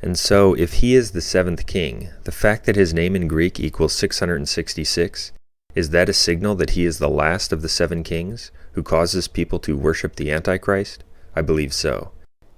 And so, if he is the seventh king, the fact that his name in Greek equals 666, is that a signal that he is the last of the seven kings, who causes people to worship the Antichrist? I believe so.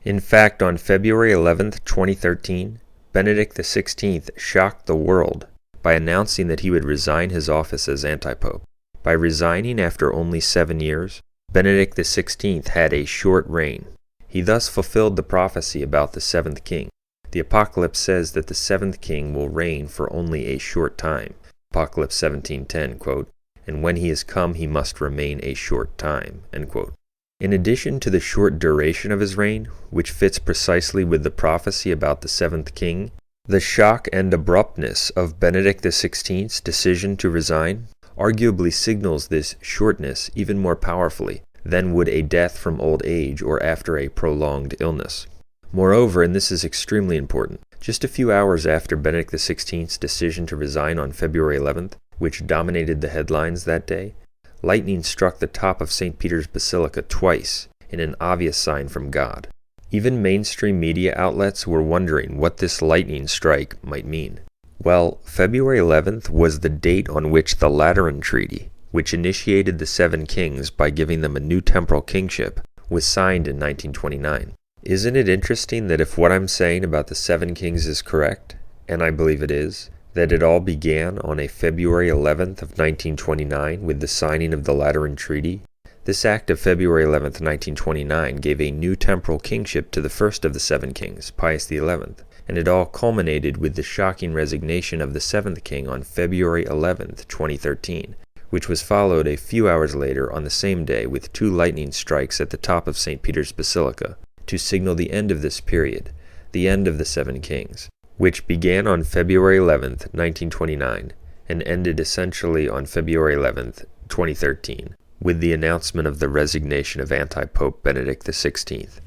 In fact, on February 11th, 2013, Benedict XVI shocked the world by announcing that he would resign his office as antipope. By resigning after only 7 years, Benedict XVI had a short reign. He thus fulfilled the prophecy about the seventh king. The Apocalypse says that the seventh king will reign for only a short time. Apocalypse 17:10, quote, "And when he is come, he must remain a short time," end quote. In addition to the short duration of his reign, which fits precisely with the prophecy about the seventh king, the shock and abruptness of Benedict XVI's decision to resign arguably signals this shortness even more powerfully than would a death from old age or after a prolonged illness. Moreover, and this is extremely important, just a few hours after Benedict XVI's decision to resign on February 11th, which dominated the headlines that day, lightning struck the top of St. Peter's Basilica twice in an obvious sign from God. Even mainstream media outlets were wondering what this lightning strike might mean. Well, February 11th was the date on which the Lateran Treaty, which initiated the seven kings by giving them a new temporal kingship, was signed in 1929. Isn't it interesting that if what I'm saying about the seven kings is correct, and I believe it is, that it all began on a February 11th of 1929 with the signing of the Lateran Treaty? This act of February 11th, 1929 gave a new temporal kingship to the first of the seven kings, Pius XI, and it all culminated with the shocking resignation of the seventh king on February 11th, 2013, which was followed a few hours later on the same day with two lightning strikes at the top of St. Peter's Basilica, to signal the end of this period, the end of the seven kings, which began on February 11th, 1929, and ended essentially on February 11th, 2013, with the announcement of the resignation of anti-Pope Benedict XVI.